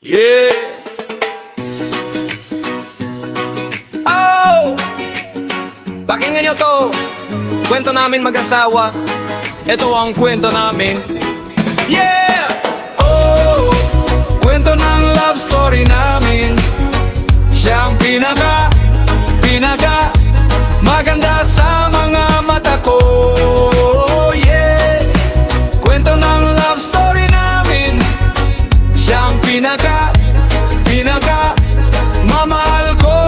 Yeah. Oh! Pakinggan nyo to. Kwento namin mag-asawa. Ito ang kwento namin. Yeah! Oh! Kwento ng love story namin. Siyang pinaka maganda sa mga mata ko. Yeah! Kwento ng love story namin. Siyang pinaka mamahal ko.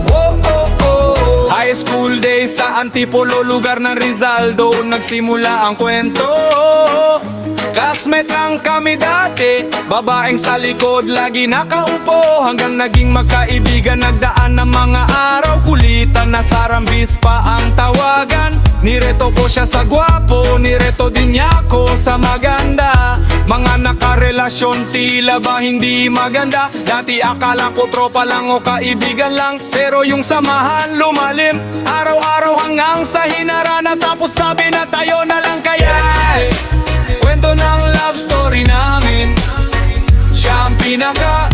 Oh, oh, oh. High school days sa Antipolo, lugar ng Rizal, doon nagsimula ang kwento. Classmate lang kami dati, babaeng sa likod lagi nakaupo. Hanggang naging magkaibigan, nagdaan ng mga araw. Kulitan na sarambis pa ang tawagan. Nireto ko siya sa gwapo, nireto din niya ako sa maganda. Mga nakarelasyon tila ba hindi maganda. Dati akala ko tropa lang o kaibigan lang, pero yung samahan lumalim araw-araw hanggang sa hinarana. Tapos sabi na tayo na lang kaya. Kwento ng love story namin. Siya ang pinaka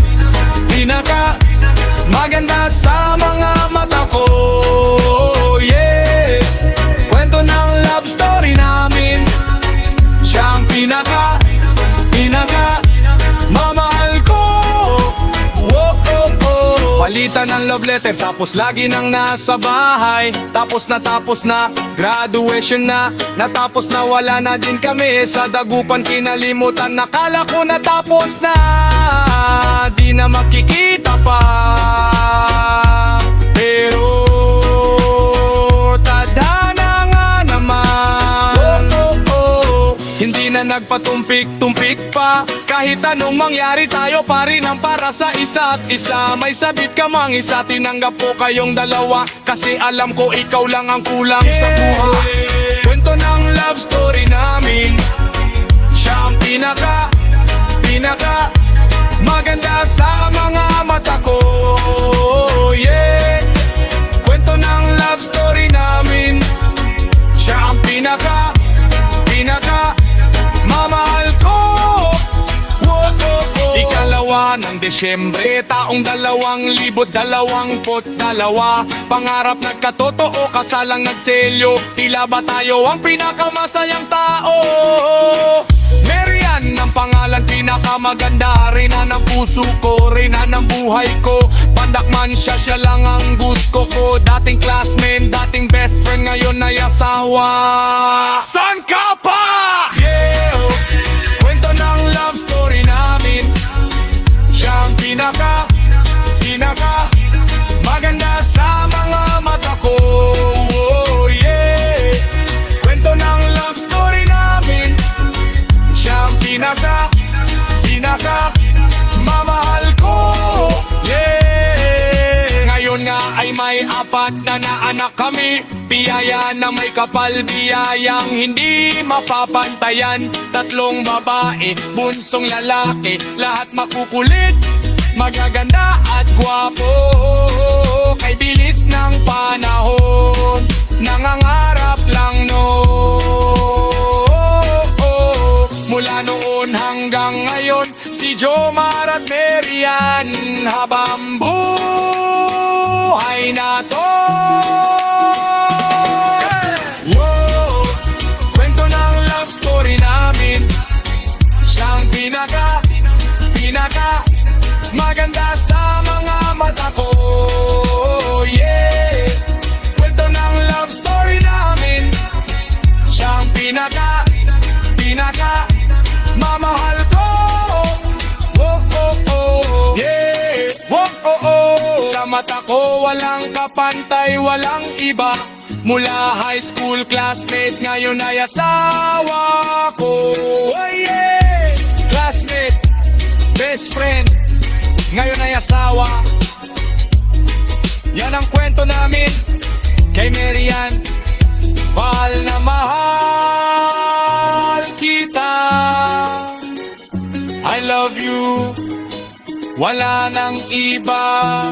maganda sa mga mata ko. Yeah. Kwento ng love story namin. Siya ang pinaka mamahal ko. Oh, oh, oh. Palitan ng love letter, tapos lagi nang nasa bahay. Tapos na graduation na. Natapos na, wala na din kami. Sa dagupan kinalimutan, nakala ko natapos na. Di na makikita pa. Pero tadhana nga naman. Oh, oh, oh. Hindi na nagpatumpik-tumpik pa. Kahit anong mangyari, tayo pa rin ang para sa isa't isa. May sabit ka mang isa, tinanggap ko kayong dalawa. Kasi alam ko ikaw lang ang kulang sa buhay. Kwento ng love story namin. Siya ang pinaka maganda sa mga mata ko. Yeah. Kwento ng love story namin. Siya ang pinaka mamahal ko. Oh, oh, oh. Ikalawa ng Desyembre, taong 2022. Pangarap nagkatotoo, kasalang nagselyo. Tila ba tayo ang pinakamasayang tao? Marian ang pangalan, pinakamaganda. Reyna ng puso ko, Reyna ng buhay ko. Pandakman siya, siya lang ang gusto ko. Dating classmate, dating best friend, ngayon ay asawa. San ka pa? Yeah. Kwento ng love story namin. Siya ang pinaka maganda sa mga mata ko. Oh, yeah. Kwento ng love story namin. Siya ang pinaka mamahal ko. Yeah. Ngayon nga ay may 4 na anak kami. Biyaya na may kapal, biyayang hindi mapapantayan. 3 babae, bunsong lalaki, lahat makukulit, magaganda at gwapo. Kay bilis ng panahon, nangangarap lang mula noon hanggang ngayon, si Jomar at Marian habang buhay na to. Wow. Kwento ng love story namin. Siyang pinaka maganda sa mga mata ko. Yeah. Kwento ng love story namin. Siyang pinaka mamahal ko. Oh, oh, oh. Yeah. Oh, oh, oh. Sa mata ko walang kapantay, walang iba. Mula high school classmate, ngayon ay asawa ko. Oh, yeah. Classmate, best friend, ngayon ay asawa. Yan ang kwento namin kay Marian. Mahal na mahal kita. I love you, wala nang iba.